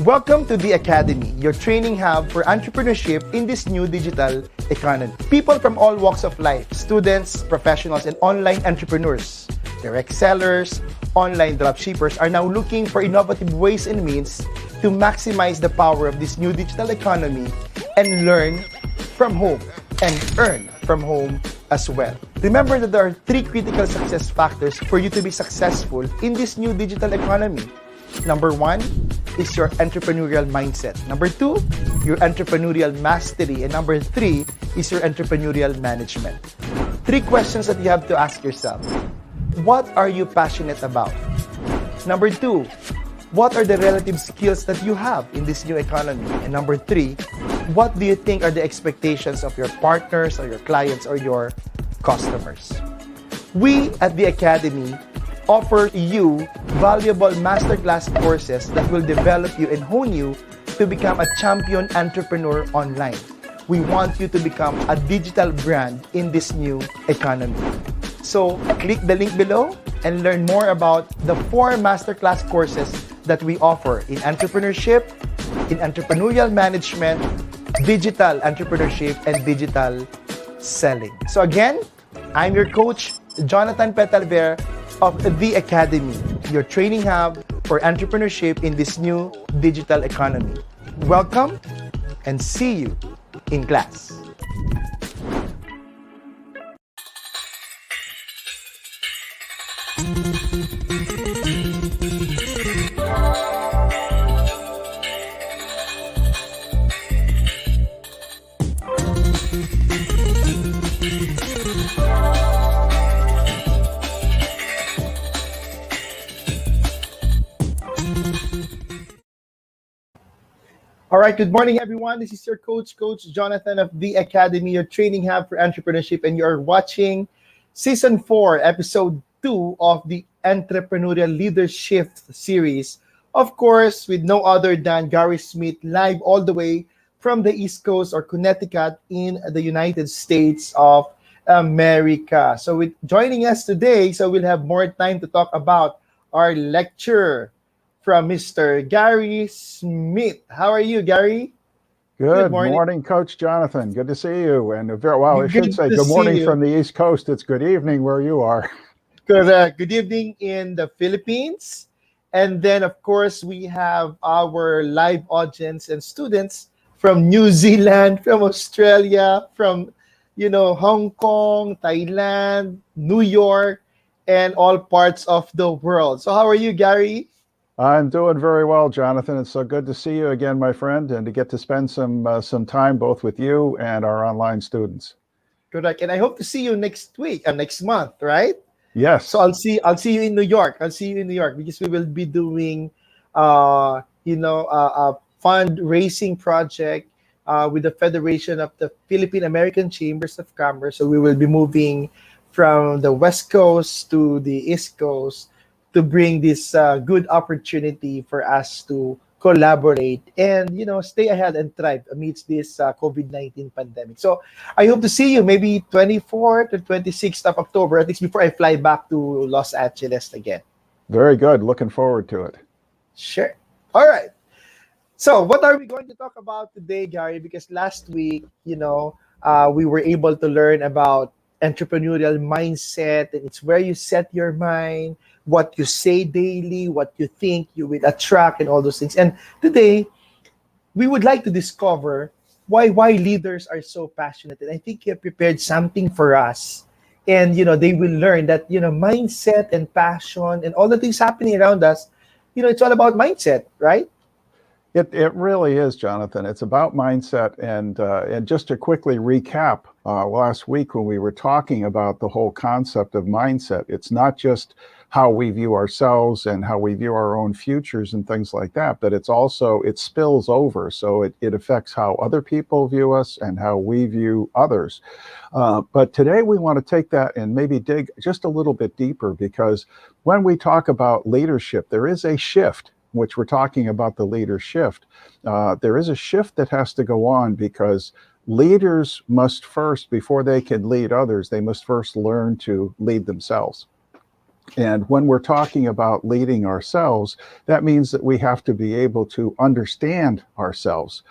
Welcome to the Academy, your training hub for entrepreneurship in this new digital economy. People from all walks of life, students, professionals, and online entrepreneurs, direct sellers, online dropshippers are now looking for innovative ways and means to maximize the power of this new digital economy and learn from home and earn from home as well. Remember that there are three critical success factors for you to be successful in this new digital economy. Number one is your entrepreneurial mindset. Number two, your entrepreneurial mastery. And number three is your entrepreneurial management. Three questions that you have to ask yourself. What are you passionate about? Number two, what are the relative skills that you have in this new economy? And number three, what do you think are the expectations of your partners or your clients or your customers? We at the Academy offer you valuable masterclass courses that will develop you and hone you to become a champion entrepreneur online. We want you to become a digital brand in this new economy. So click the link below and learn more about the 4 masterclass courses that we offer in entrepreneurship, in entrepreneurial management, digital entrepreneurship, and digital selling. So again, I'm your coach, Jonathan Petalver of the Academy, your training hub for entrepreneurship in this new digital economy. Welcome and see you in class. All right, good morning, everyone. This is your coach, Coach Jonathan of the Academy, your training hub for entrepreneurship, and you're watching Season 4, Episode 2 of the Entrepreneurial LeaderShift series. Of course, with no other than Gary Smith, live all the way from the East Coast or Connecticut in the United States of America. So with joining us today, so we'll have more time to talk about our lecture from Mr. Gary Smith. How are you, Gary? Good morning, Coach Jonathan. Good to see you. And I should say good morning from the East Coast. It's good evening where you are. Correct. Good evening in the Philippines. And then, of course, we have our live audience and students from New Zealand, from Australia, from, Hong Kong, Thailand, New York, and all parts of the world. So how are you, Gary? I'm doing very well, Jonathan. It's so good to see you again, my friend, and to get to spend some time both with you and our online students. Correct. And I hope to see you next week, next month, right? Yes. So I'll see you in New York. I'll see you in New York because we will be doing, a fundraising project with the Federation of the Philippine American Chambers of Commerce. So we will be moving from the West Coast to the East Coast to bring this good opportunity for us to collaborate and, stay ahead and thrive amidst this COVID-19 pandemic. So I hope to see you maybe 24th to 26th of October, at least before I fly back to Los Angeles again. Very good. Looking forward to it. Sure. All right. So what are we going to talk about today, Gary? Because last week, we were able to learn about entrepreneurial mindset, and it's where you set your mind, what you say daily, what you think you will attract, and all those things. And today, we would like to discover why leaders are so passionate. And I think you have prepared something for us. And, they will learn that, mindset and passion and all the things happening around us, it's all about mindset, right? It really is, Jonathan. It's about mindset. And just to quickly recap, last week when we were talking about the whole concept of mindset, it's not just how we view ourselves and how we view our own futures and things like that, but it spills over. So it affects how other people view us and how we view others. But today we want to take that and maybe dig just a little bit deeper, because when we talk about leadership, there is a shift, which we're talking about the leader shift. There is a shift that has to go on, because leaders must first, before they can lead others, they must first learn to lead themselves. And when we're talking about leading ourselves, that means that we have to be able to understand ourselves.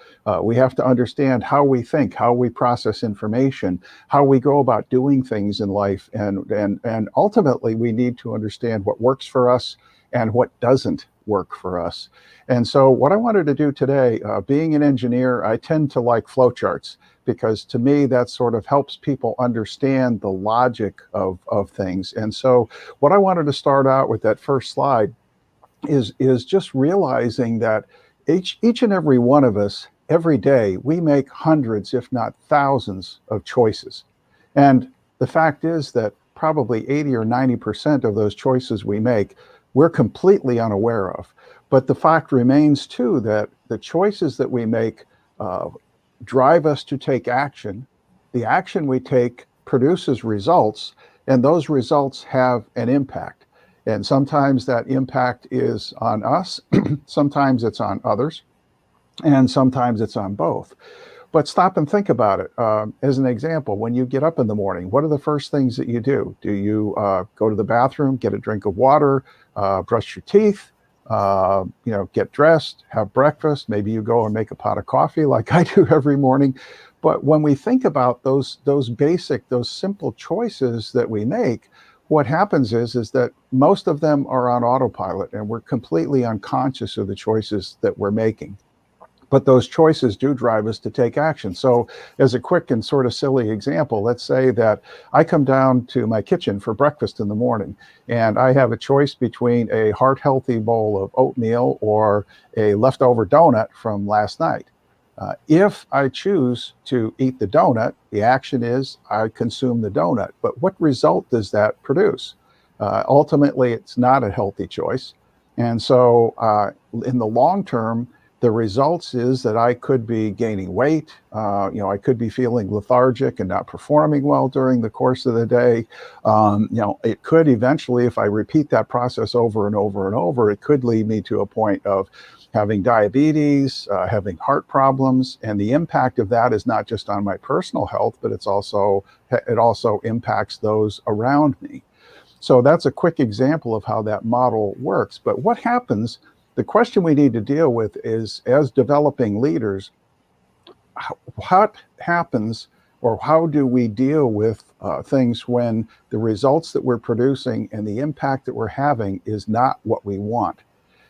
We have to understand how we think, how we process information, how we go about doing things in life. And ultimately, we need to understand what works for us and what doesn't work for us. And so what I wanted to do today, being an engineer, I tend to like flowcharts, because to me that sort of helps people understand the logic of things. And so what I wanted to start out with that first slide is just realizing that each and every one of us, every day, we make hundreds, if not thousands, of choices. And the fact is that probably 80 or 90% of those choices we make, we're completely unaware of. But the fact remains too that the choices that we make drive us to take action. The action we take produces results, and those results have an impact. And sometimes that impact is on us, sometimes it's on others, and sometimes it's on both. But stop and think about it. As an example, when you get up in the morning, what are the first things that you do? Do you go to the bathroom, get a drink of water, brush your teeth, get dressed, have breakfast? Maybe you go and make a pot of coffee like I do every morning. But when we think about those simple choices that we make, what happens is that most of them are on autopilot, and we're completely unconscious of the choices that we're making. But those choices do drive us to take action. So as a quick and sort of silly example, let's say that I come down to my kitchen for breakfast in the morning, and I have a choice between a heart-healthy bowl of oatmeal or a leftover donut from last night. If I choose to eat the donut, the action is I consume the donut. But what result does that produce? Ultimately, it's not a healthy choice. And so in the long term, the results is that I could be gaining weight. I could be feeling lethargic and not performing well during the course of the day. It could eventually, if I repeat that process over and over and over, it could lead me to a point of having diabetes, having heart problems. And the impact of that is not just on my personal health, but it also impacts those around me. So that's a quick example of how that model works. But what happens? The question we need to deal with is, as developing leaders, what happens, or how do we deal with things when the results that we're producing and the impact that we're having is not what we want?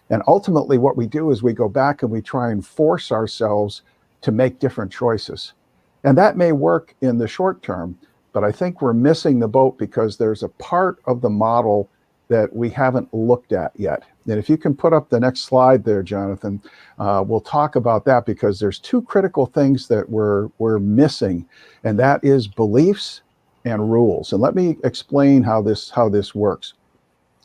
And ultimately what we do is we go back and we try and force ourselves to make different choices. And that may work in the short term, but I think we're missing the boat because there's a part of the model that we haven't looked at yet. And if you can put up the next slide there, Jonathan, we'll talk about that, because there's two critical things that we're missing, and that is beliefs and rules. And let me explain how this works.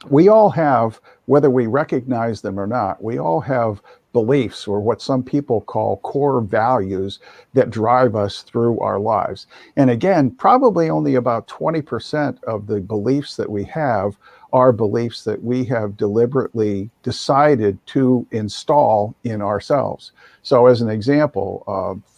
We all have, whether we recognize them or not, we all have beliefs, or what some people call core values, that drive us through our lives. And again, probably only about 20% of the beliefs that we have are beliefs that we have deliberately decided to install in ourselves. So as an example,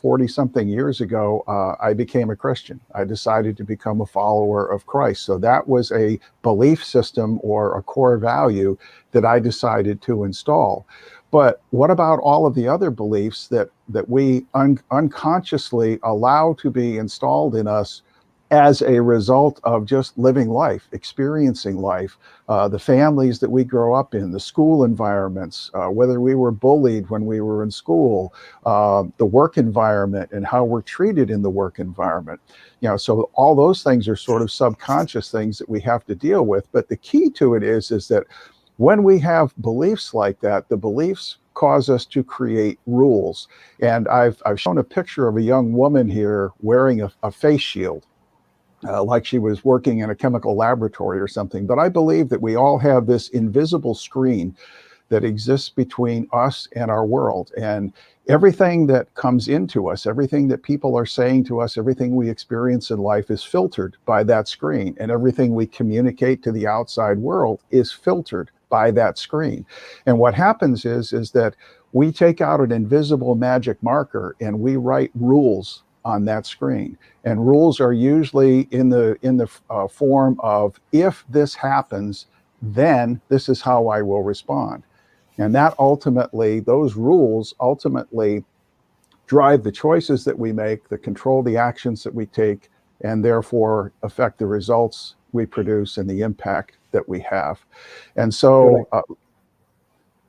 40-something years ago, I became a Christian. I decided to become a follower of Christ. So that was a belief system or a core value that I decided to install. But what about all of the other beliefs that we unconsciously allow to be installed in us as a result of just living life, experiencing life, the families that we grow up in, the school environments, whether we were bullied when we were in school, the work environment and how we're treated in the work environment. So all those things are sort of subconscious things that we have to deal with. But the key to it is that when we have beliefs like that, the beliefs cause us to create rules. And I've shown a picture of a young woman here wearing a face shield. Like she was working in a chemical laboratory or something. But I believe that we all have this invisible screen that exists between us and our world. And everything that comes into us, everything that people are saying to us, everything we experience in life is filtered by that screen. And everything we communicate to the outside world is filtered by that screen. And what happens is that we take out an invisible magic marker and we write rules on that screen. And rules are usually in the form of, if this happens, then this is how I will respond. And that ultimately, those rules ultimately drive the choices that we make, that control the actions that we take, and therefore affect the results we produce and the impact that we have. And so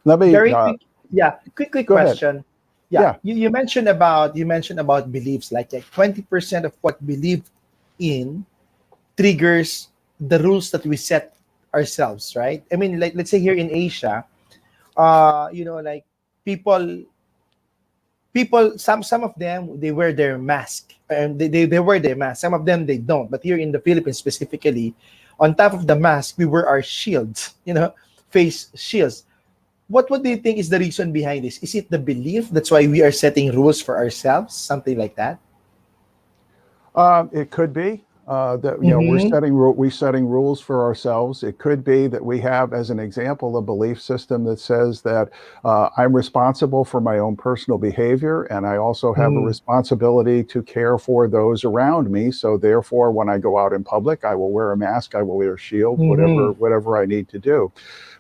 let me Very quick, yeah, quick go ahead. question. Yeah. You mentioned about beliefs, like 20% of what believe in triggers the rules that we set ourselves, right? I mean, like, let's say here in Asia, like people some of them, they wear their mask, and they wear their mask. Some of them, they don't. But here in the Philippines specifically, on top of the mask, we wear our shields, face shields. What do you think is the reason behind this? Is it the belief that's why we are setting rules for ourselves, something like that? It could be that Mm-hmm. we're setting rules for ourselves. It could be that we have, as an example, a belief system that says that I'm responsible for my own personal behavior, and I also have a Mm-hmm. responsibility to care for those around me. So therefore, when I go out in public, I will wear a mask, I will wear a shield, Mm-hmm. whatever I need to do.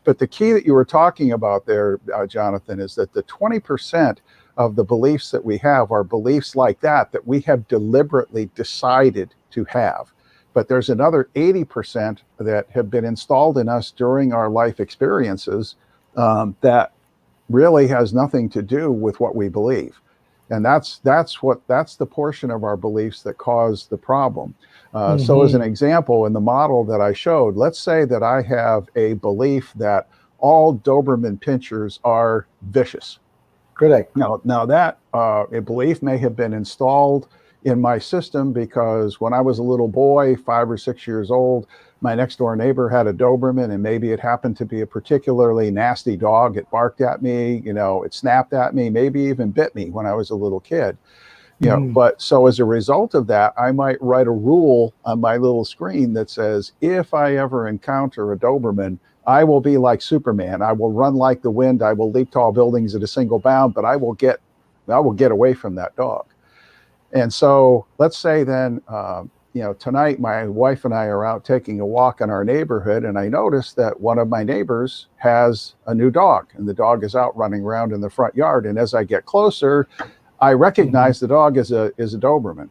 But the key that you were talking about there, Jonathan, is that the 20% of the beliefs that we have are beliefs like that we have deliberately decided to have. But there's another 80% that have been installed in us during our life experiences that really has nothing to do with what we believe. And that's the portion of our beliefs that cause the problem. So as an Mm-hmm. example, in the model that I showed, let's say that I have a belief that all Doberman pinschers are vicious. Correct. Now that a belief may have been installed in my system because when I was a little boy, 5 or 6 years old, my next door neighbor had a Doberman, and maybe it happened to be a particularly nasty dog. It barked at me, it snapped at me, maybe even bit me when I was a little kid. Mm-hmm. But so as a result of that, I might write a rule on my little screen that says, if I ever encounter a Doberman, I will be like Superman. I will run like the wind. I will leap tall buildings at a single bound, but I will get away from that dog. And so let's say then, tonight my wife and I are out taking a walk in our neighborhood, and I notice that one of my neighbors has a new dog, and the dog is out running around in the front yard. And as I get closer, I Mm-hmm. recognize the dog as a Doberman.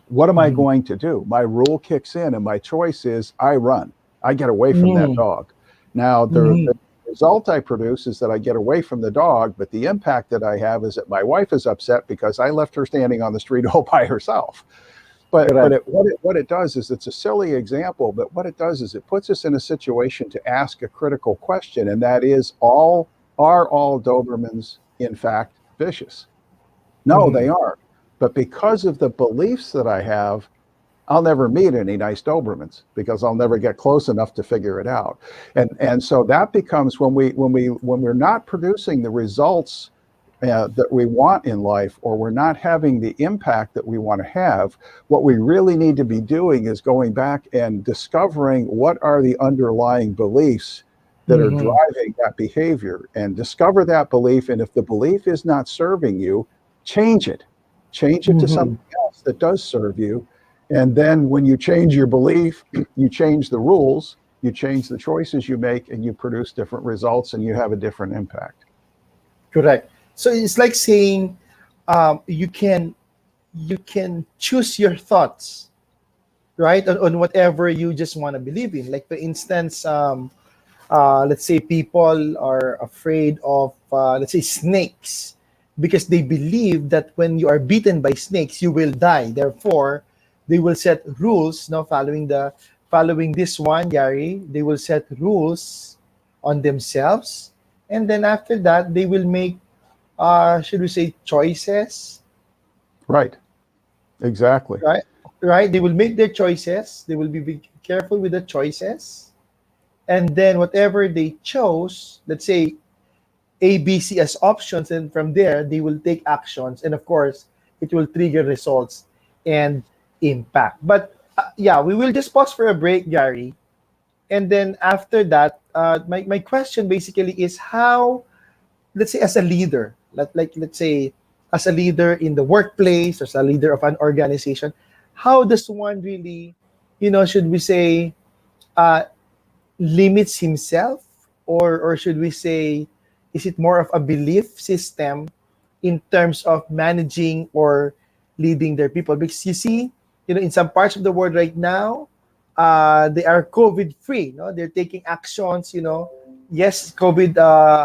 What am I Mm-hmm. going to do? My rule kicks in, and my choice is I run. I get away from that dog. Now, the Mm-hmm. result I produce is that I get away from the dog, but the impact that I have is that my wife is upset because I left her standing on the street all by herself. But Correct. what it does is, it's a silly example, but what it does is it puts us in a situation to ask a critical question, and that is, are all Dobermans in fact vicious? No, Mm-hmm. they aren't. But because of the beliefs that I have, I'll never meet any nice Dobermans because I'll never get close enough to figure it out. And so that becomes, when we're not producing the results that we want in life, or we're not having the impact that we want to have, what we really need to be doing is going back and discovering what are the underlying beliefs that are Mm-hmm. driving that behavior, and discover that belief. And if the belief is not serving you, change it. Change it to Mm-hmm. something else that does serve you. And then when you change your belief, you change the rules, you change the choices you make, and you produce different results, and you have a different impact. Correct. So it's like saying, you can choose your thoughts, right, on whatever you just want to believe in. Like, for instance, let's say people are afraid of, let's say, snakes, because they believe that when you are bitten by snakes, you will die. Therefore, they will set rules. Now, following this one, Gary, they will set rules on themselves, and then after that, they will make, should we say, choices, Right. Exactly. right? Right. They will make their choices. They will be careful with the choices, and then whatever they chose, let's say A, B, C as options, and from there they will take actions, and of course, it will trigger results and impact. But yeah, we will just pause for a break, Gary, and then after that, my question basically is how, let's say, as a leader, let's say, as a leader in the workplace, as a leader of an organization, how does one really, should we say, uh, limits himself, or should we say, is it more of a belief system in terms of managing or leading their people? Because you see, in some parts of the world right now, they are COVID free. They're taking actions. Yes, COVID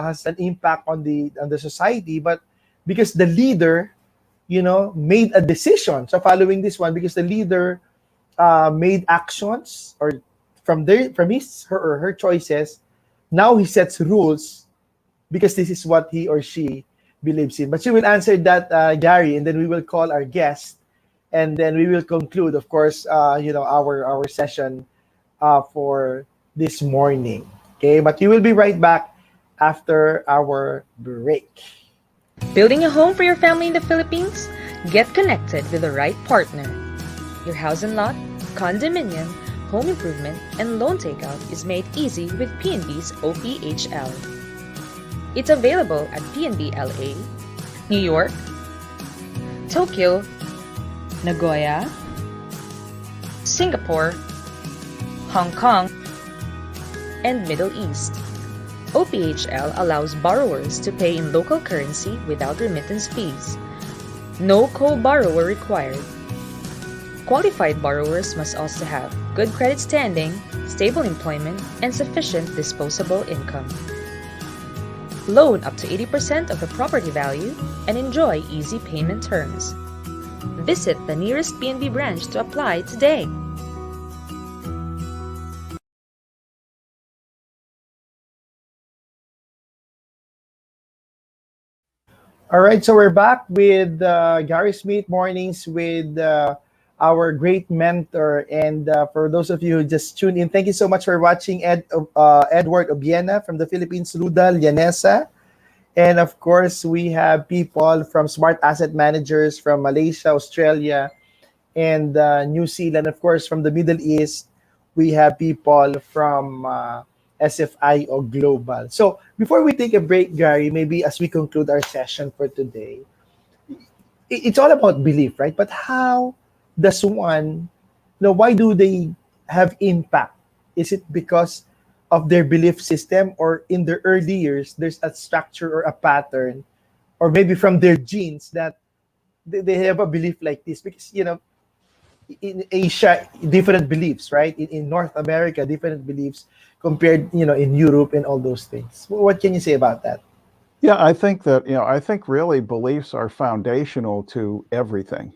has an impact on the society, but because the leader, made a decision. So following this one, because the leader made actions, or from his her or her choices, now he sets rules because this is what he or she believes in. But she will answer that, Gary, and then we will call our guest, and then we will conclude, of course, our session for this morning. Okay, but you will be right back after our break. Building a home for your family in the Philippines? Get connected with the right partner. Your house and lot, condominium, home improvement, and loan takeout is made easy with PNB's OPHL. It's available at PNB LA, New York, Tokyo, Nagoya, Singapore, Hong Kong, and Middle East. OPHL allows borrowers to pay in local currency without remittance fees. No co-borrower required. Qualified borrowers must also have good credit standing, stable employment, and sufficient disposable income. Loan up to 80% of the property value and enjoy easy payment terms. Visit the nearest PNB branch to apply today. All right, so we're back with Gary Smith Mornings with our great mentor. And for those of you who just tuned in, thank you so much for watching Edward Obiena from the Philippines, Ruda Llanesa. And of course, we have people from Smart Asset Managers from Malaysia, Australia, and New Zealand. Of course, from the Middle East, we have people from SFI or Global. So before we take a break, Gary, maybe as we conclude our session for today, it's all about belief, right? But how does one, why do they have impact? Is it because of their belief system, or in their early years, there's a structure or a pattern, or maybe from their genes that they have a belief like this? Because, in Asia, different beliefs, right? In North America, different beliefs compared, in Europe and all those things. What can you say about that? Yeah, I think that, I think really beliefs are foundational to everything.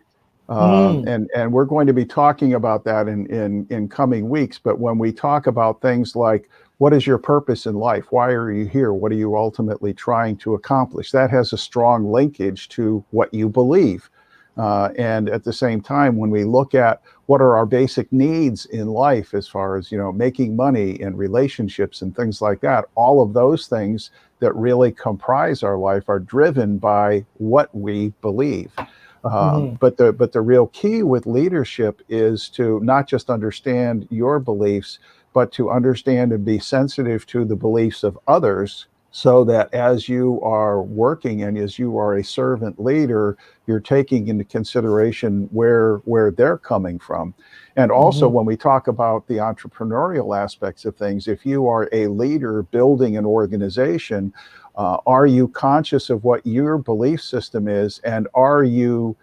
And we're going to be talking about that in coming weeks. But when we talk about things like, what is your purpose in life? Why are you here? What are you ultimately trying to accomplish? That has a strong linkage to what you believe. And at the same time, when we look at what are our basic needs in life, as far as, making money and relationships and things like that, all of those things that really comprise our life are driven by what we believe. But the real key with leadership is to not just understand your beliefs, but to understand and be sensitive to the beliefs of others, so that as you are working and as you are a servant leader, you're taking into consideration where they're coming from. And also, when we talk about the entrepreneurial aspects of things, if you are a leader building an organization, are you conscious of what your belief system is, and are you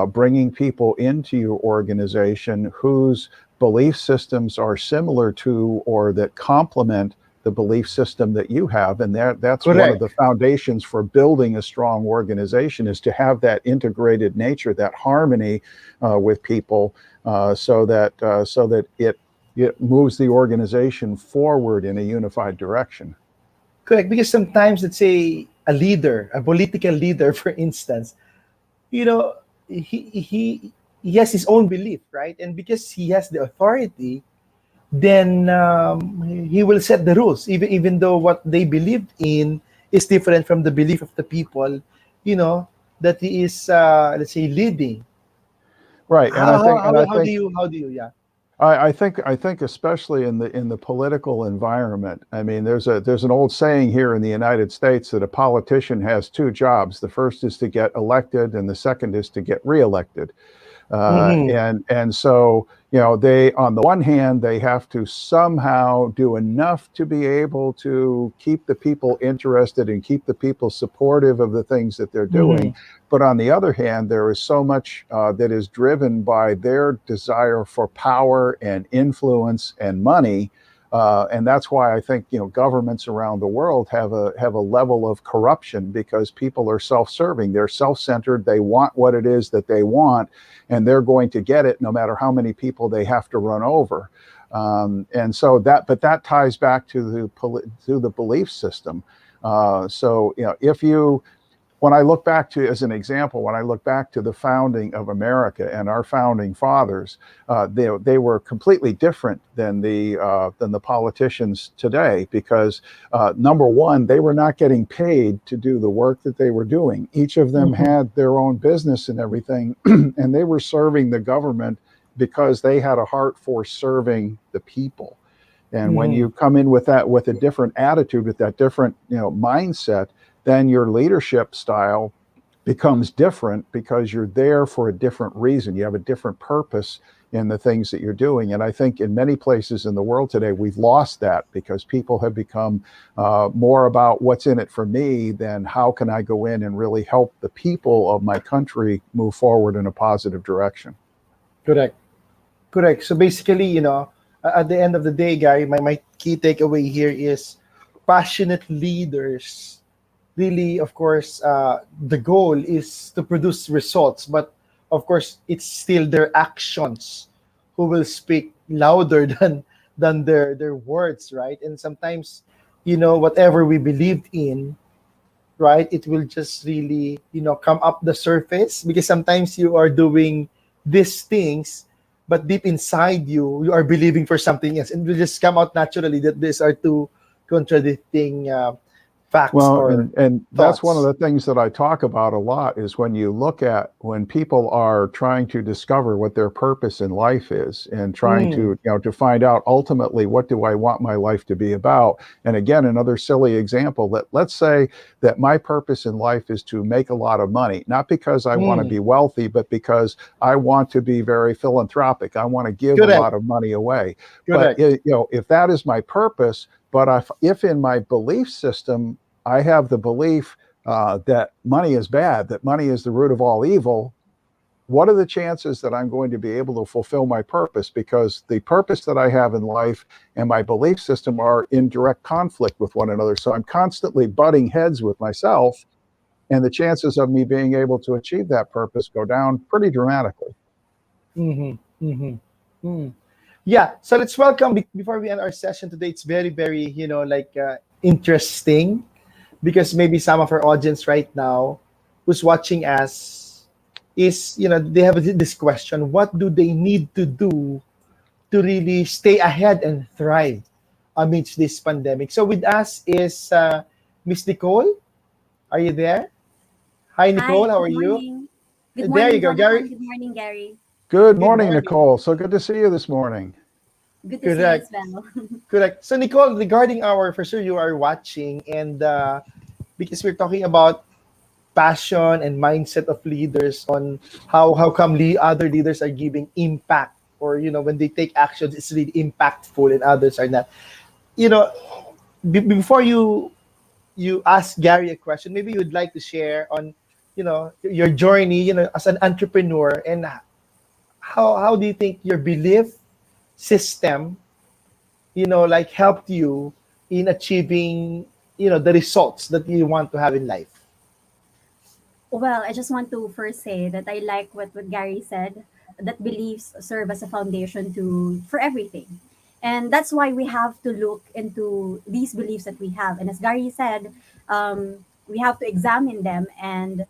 bringing people into your organization whose belief systems are similar to or that complement the belief system that you have? And that's Correct. one of the foundations for building a strong organization, is to have that integrated nature, that harmony with people, so that it moves the organization forward in a unified direction. Correct, because sometimes, let's say, a political leader, for instance, you know, he has his own belief, right? And because he has the authority, then he will set the rules, even though what they believed in is different from the belief of the people, that he is, let's say, leading. Right, and How do you, yeah. I think especially in the political environment. I mean, there's an old saying here in the United States that a politician has two jobs. The first is to get elected, and the second is to get reelected. Mm-hmm. And so, they, on the one hand, they have to somehow do enough to be able to keep the people interested and keep the people supportive of the things that they're Mm-hmm. doing. But on the other hand, there is so much that is driven by their desire for power and influence and money. And that's why I think governments around the world have a level of corruption, because people are self-serving. They're self-centered. They want what it is that they want, and they're going to get it no matter how many people they have to run over. And so but that ties back to the belief system. So if you when I look back to, as an example, when I look back to the founding of America and our founding fathers, they were completely different than the politicians today, because number one, they were not getting paid to do the work that they were doing. Each of them Mm-hmm. had their own business and everything, and they were serving the government because they had a heart for serving the people. And when Mm-hmm. you come in with that, with a different attitude, with that different mindset, then your leadership style becomes different, because you're there for a different reason. You have a different purpose in the things that you're doing. And I think in many places in the world today, we've lost that, because people have become more about what's in it for me than how can I go in and really help the people of my country move forward in a positive direction. Correct. Correct. So basically, at the end of the day, Gary, my key takeaway here is passionate leaders really, of course, the goal is to produce results, but of course, it's still their actions who will speak louder than their words, right? And sometimes, whatever we believed in, right, it will just really, come up the surface, because sometimes you are doing these things, but deep inside you are believing for something else, and it will just come out naturally that these are two contradicting facts Well, or and that's one of thoughts. the things that I talk about a lot, is when you look at when people are trying to discover what their purpose in life is, and trying Mm, to find out ultimately, what do I want my life to be about? And again, another silly example, that let's say that my purpose in life is to make a lot of money, not because I want to mm, be wealthy, but because I want to be very philanthropic. I want to give a correct, lot of money away. But correct. if that is my purpose, but if in my belief system I have the belief that money is bad, that money is the root of all evil, what are the chances that I'm going to be able to fulfill my purpose? Because the purpose that I have in life and my belief system are in direct conflict with one another. So I'm constantly butting heads with myself, and the chances of me being able to achieve that purpose go down pretty dramatically. Mm-hmm, mm-hmm, mm. Yeah, so let's welcome, before we end our session today, it's very, very, interesting, because maybe some of our audience right now who's watching us is, they have this question: what do they need to do to really stay ahead and thrive amidst this pandemic? So with us is Miss Nicole. Are you there? Hi, Hi, Nicole. How are good you? morning. Good There you morning, go, Gary. Jonathan. Good morning, Gary. Good Good morning, morning. Nicole. So good to see you this morning. Good to see you as Correct. well. Correct. So, Nicole, regarding our, for sure you are watching, and because we're talking about passion and mindset of leaders, on how come other leaders are giving impact, or when they take actions, it's really impactful, and others are not. You know, before you ask Gary a question, maybe you'd like to share on your journey, as an entrepreneur, and how do you think your belief system helped you in achieving the results that you want to have in life. Well, I just want to first say that I like what Gary said, that beliefs serve as a foundation for everything. And that's why we have to look into these beliefs that we have. And as Gary said, we have to examine them and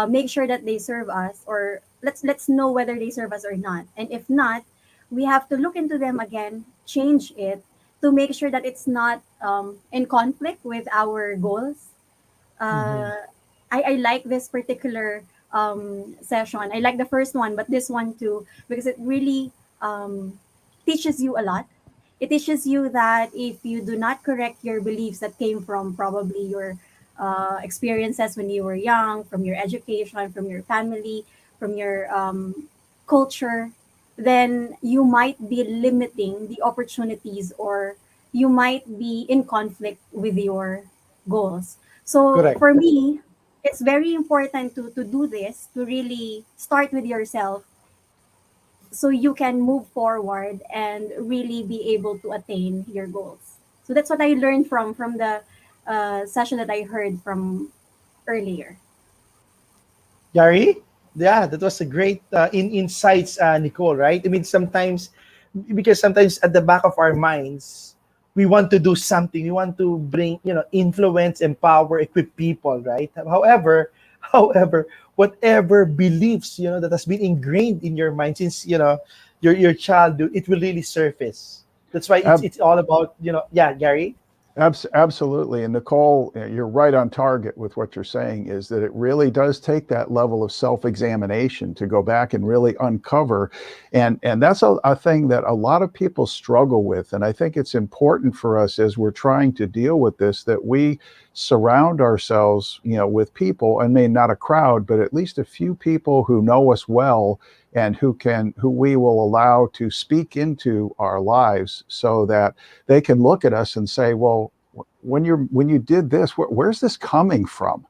make sure that they serve us, or let's know whether they serve us or not. And if not, we have to look into them again, change it to make sure that it's not in conflict with our goals. Mm-hmm. uh, I like this particular session. I like the first one, but this one too, because it really teaches you a lot. It teaches you that if you do not correct your beliefs that came from probably your experiences when you were young, from your education, from your family, from your culture, then you might be limiting the opportunities, or you might be in conflict with your goals. So Correct. for me, it's very important to do this, to really start with yourself, so you can move forward and really be able to attain your goals. So that's what I learned from the session that I heard from earlier. Gary? Yeah, that was a great insights, Nicole, right? I mean, sometimes, because sometimes at the back of our minds, we want to do something. We want to bring, influence, empower, equip people, right? However, however, whatever beliefs, that has been ingrained in your mind since, your childhood, it will really surface. That's why it's all about, yeah, Gary? Absolutely. And Nicole, you're right on target with what you're saying, is that it really does take that level of self-examination to go back and really uncover. And that's a thing that a lot of people struggle with. And I think it's important for us, as we're trying to deal with this, that we surround ourselves, with people, and maybe not a crowd, but at least a few people who know us well, and who we will allow to speak into our lives, so that they can look at us and say, well, when you did this, where's this coming from?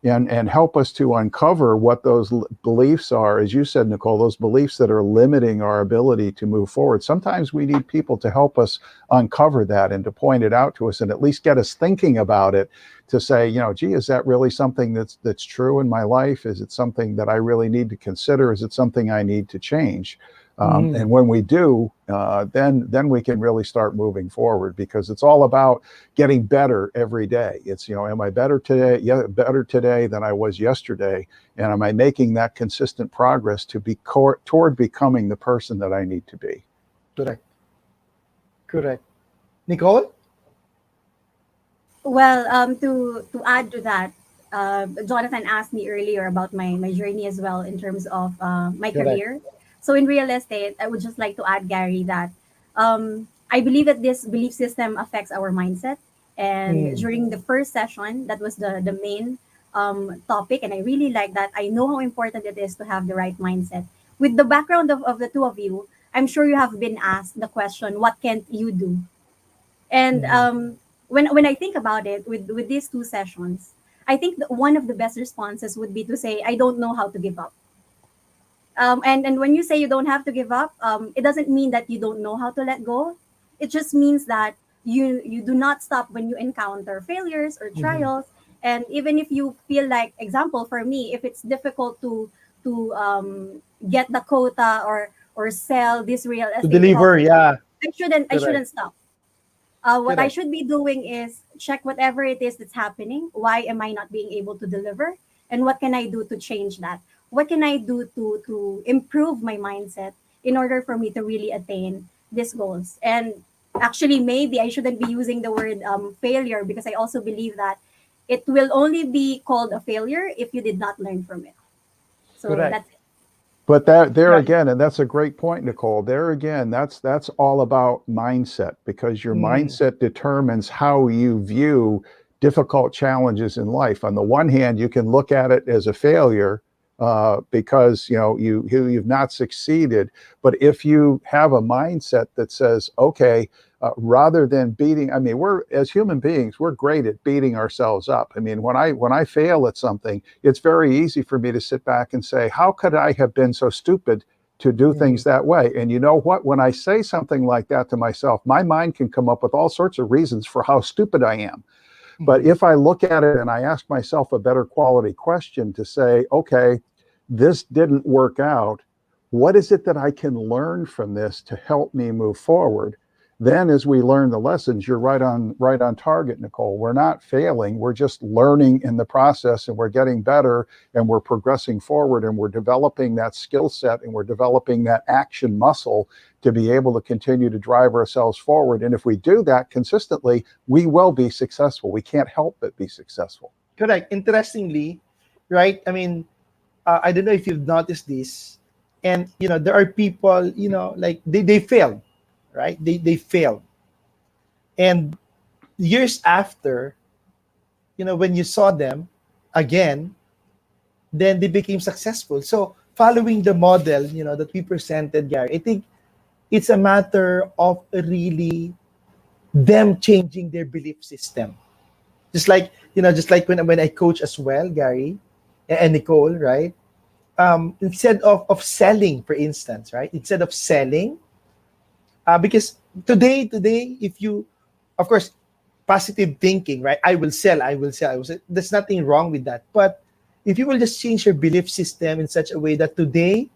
And help us to uncover what those beliefs are, as you said, Nicole, those beliefs that are limiting our ability to move forward. Sometimes we need people to help us uncover that and to point it out to us, and at least get us thinking about it, to say, gee, is that really something that's true in my life? Is it something that I really need to consider? Is it something I need to change? And when we do, then we can really start moving forward, because it's all about getting better every day. It's, am I better today? Yeah, better today than I was yesterday, and am I making that consistent progress to be toward becoming the person that I need to be? Correct. Correct. Nicole? Well, to add to that, Jonathan asked me earlier about my journey as well, in terms of my Correct. career. So in real estate, I would just like to add, Gary, that I believe that this belief system affects our mindset. And Mm. during the first session, that was the main topic, and I really like that. I know how important it is to have the right mindset. With the background of the two of you, I'm sure you have been asked the question, "What can't you do?" And Mhm. when I think about it, with these two sessions, I think that one of the best responses would be to say, "I don't know how to give up." And when you say you don't have to give up, it doesn't mean that you don't know how to let go. It just means that you do not stop when you encounter failures or Mhm. trials. And even if you feel like, example for me, if it's difficult to get the quota, or sell this real To estate deliver, property, yeah. I Correct. shouldn't stop. What I Correct. should be doing is check whatever it is that's happening. Why am I not being able to deliver? And what can I do to change that? What can I do to improve my mindset in order for me to really attain these goals? And actually, maybe I shouldn't be using the word failure, because I also believe that it will only be called a failure if you did not learn from it. So Correct. that's it. But there Yeah. again, and that's a great point, Nicole. There again, that's all about mindset, because your Mm. mindset determines how you view difficult challenges in life. On the one hand, you can look at it as a failure, because you've not succeeded. But if you have a mindset that says, okay, rather than beating, I mean, we're, as human beings, we're great at beating ourselves up. I mean, when I fail at something, it's very easy for me to sit back and say, how could I have been so stupid to do Mhm. things that way? And you know what? When I say something like that to myself, my mind can come up with all sorts of reasons for how stupid I am. But Mhm. if I look at it and I ask myself a better quality question to say, okay, this didn't work out. What is it that I can learn from this to help me move forward? Then as we learn the lessons, you're right on target, Nicole. We're not failing. We're just learning in the process, and we're getting better, and we're progressing forward, and we're developing that skill set, and we're developing that action muscle to be able to continue to drive ourselves forward. And if we do that consistently, we will be successful. We can't help but be successful. Correct. Interestingly, right? I mean, I don't know if you've noticed this, and there are people, like they failed, right? They failed, and years after, when you saw them again, then they became successful. So following the model, that we presented, Gary, I think it's a matter of really them changing their belief system. Just like, when I coach as well, Gary and Nicole, right? Instead of selling, for instance, right? Instead of selling, because today, if you, of course, positive thinking, right? I will sell, I will sell, I will sell. There's nothing wrong with that. But if you will just change your belief system in such a way that today,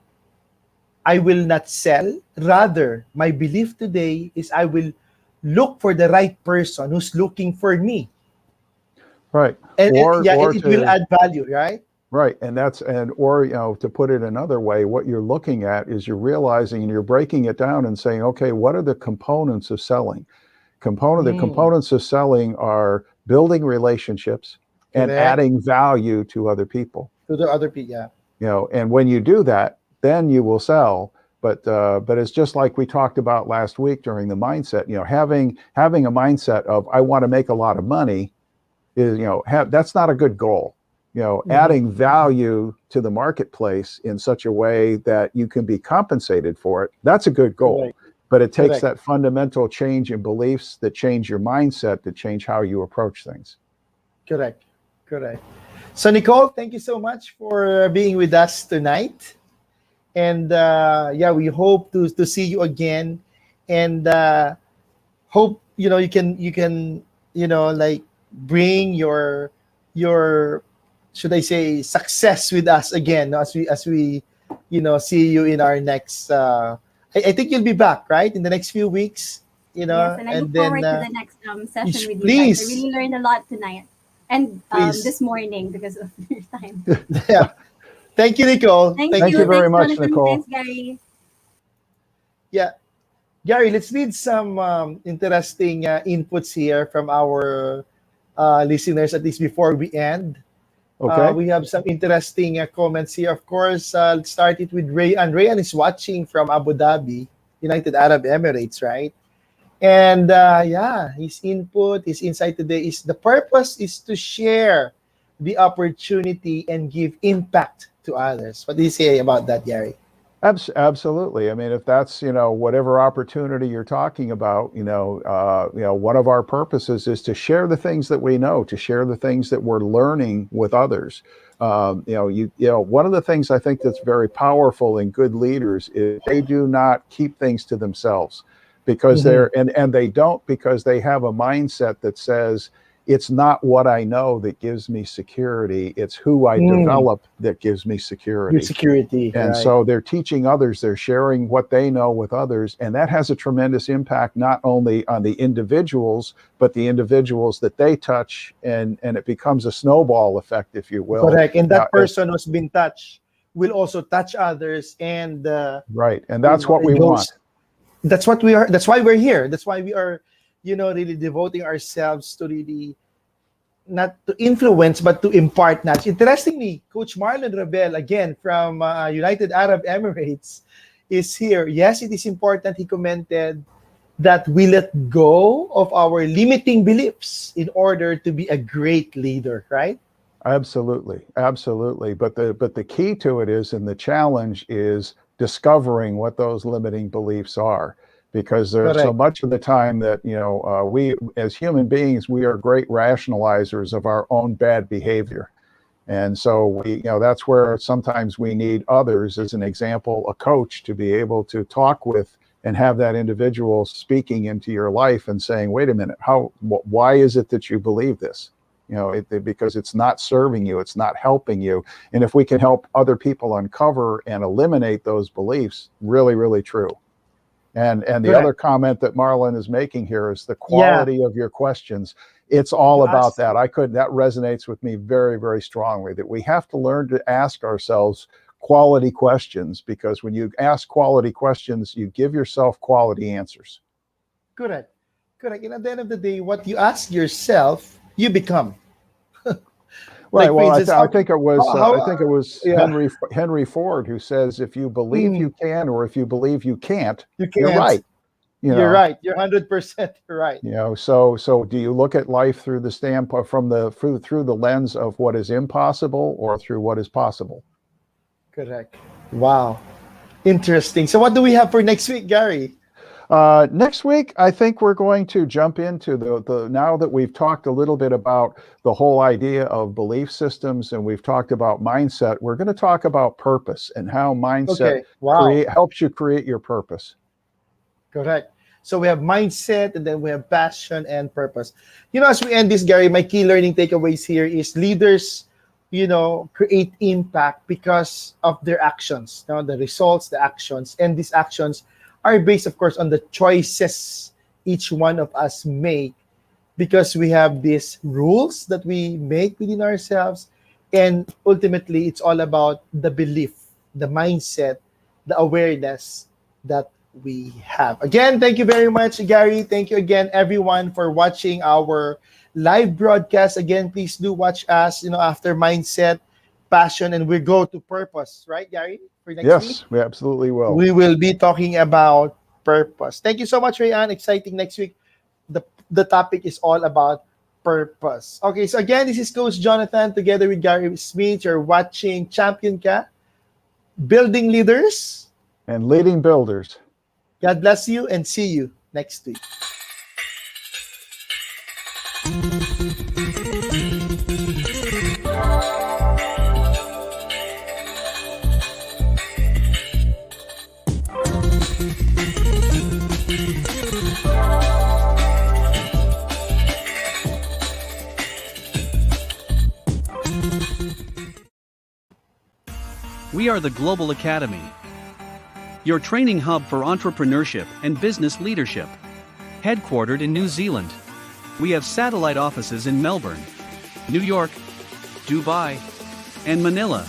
I will not sell. Rather, my belief today is I will look for the right person who's looking for me. Right. And Or it will to, add value, right? right. Or to put it another way, what you're looking at is you're realizing and you're breaking it down and saying, okay, what are the components of selling? The components of selling are building relationships and Correct. adding value to other people. To the other people, yeah. And when you do that, then you will sell. But it's just like we talked about last week during the mindset. Having a mindset of I want to make a lot of money is that's not a good goal. Adding value to the marketplace in such a way that you can be compensated for it, that's a good goal. Correct. But it takes Correct. that fundamental change in beliefs that change your mindset, that change how you approach things. Correct. So Nicole, thank you so much for being with us tonight. And we hope to see you again, and hope you can like bring your should I say success with us again as we see you in our next. I think you'll be back, right, in the next few weeks. Yes, and I look forward to the next session with you please. guys. I really learned a lot tonight and this morning because of your time. Yeah. Thank you, Nicole. Thank you very Thanks, much, Jonathan. Nicole. Thanks, Gary. Yeah. Gary, let's read some interesting inputs here from our listeners, at least before we end. Okay. We have some interesting comments here. Of course, let's start it with Rayan. Rayan is watching from Abu Dhabi, United Arab Emirates, right? And his insight today is the purpose is to share the opportunity and give impact to others. What do you say about that, Gary? Absolutely. I mean, if that's, whatever opportunity you're talking about, one of our purposes is to share the things that we know, to share the things that we're learning with others. One of the things I think that's very powerful in good leaders is they do not keep things to themselves, because they don't, because they have a mindset that says, it's not what I know that gives me security. It's who I develop that gives me security. And right. So they're teaching others, they're sharing what they know with others. And that has a tremendous impact, not only on the individuals, but the individuals that they touch. And it becomes a snowball effect, if you will. Correct. And that person who's been touched will also touch others. And right. And that's what we want. That's what we are. That's why we're here. That's why we are really devoting ourselves to really not to influence, but to impart knowledge. Interestingly, Coach Marlon Rabel, again from United Arab Emirates, is here. Yes, it is important, he commented, that we let go of our limiting beliefs in order to be a great leader, right? Absolutely. But the key to it is, and the challenge is discovering what those limiting beliefs are. Because there's so much of the time that, we as human beings, we are great rationalizers of our own bad behavior. And so that's where sometimes we need others, as an example, a coach, to be able to talk with and have that individual speaking into your life and saying, wait a minute, why is it that you believe this? Because it's not serving you, it's not helping you. And if we can help other people uncover and eliminate those beliefs, really, really true. And the other comment that Marlon is making here is the quality of your questions. It's all about that. That resonates with me very, very strongly, that we have to learn to ask ourselves quality questions, because when you ask quality questions, you give yourself quality answers. Correct. And at the end of the day, what you ask yourself, you become. Right. Well, I think it was Henry Ford who says, if you believe you can, or if you believe you can't, you're right. You're right. You're 100% right. So do you look at life through the standpoint through the lens of what is impossible, or through what is possible? Correct. Wow. Interesting. So what do we have for next week, Gary? Next week, I think we're going to jump into now that we've talked a little bit about the whole idea of belief systems and we've talked about mindset, we're going to talk about purpose and how mindset Okay. Wow. helps you create your purpose. Correct. So we have mindset and then we have passion and purpose. As we end this, Gary, my key learning takeaways here is leaders, create impact because of their actions, the results, the actions, and these actions are based, of course, on the choices each one of us make because we have these rules that we make within ourselves. And ultimately, it's all about the belief, the mindset, the awareness that we have. Again, thank you very much, Gary. Thank you again, everyone, for watching our live broadcast. Again, please do watch us, after mindset, passion, and we go to purpose, right, Gary? For next week? Yes, we absolutely will. We will be talking about purpose. Thank you so much, Rayan. Exciting next week. The topic is all about purpose. Okay, so again, this is Coach Jonathan together with Gary Smith. You're watching Champion Ka, Building Leaders and Leading Builders. God bless you and see you next week. We are the Global Academy, your training hub for entrepreneurship and business leadership. Headquartered in New Zealand, we have satellite offices in Melbourne, New York, Dubai, and Manila.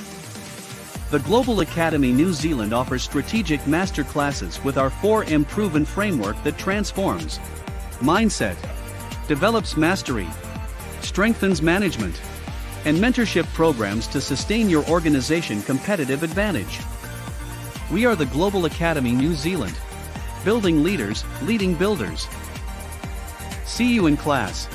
The Global Academy New Zealand offers strategic master classes with our 4M proven framework that transforms mindset, develops mastery, strengthens management, and mentorship programs to sustain your organization competitive advantage. We are the Global Academy New Zealand, building leaders, leading builders. See you in class.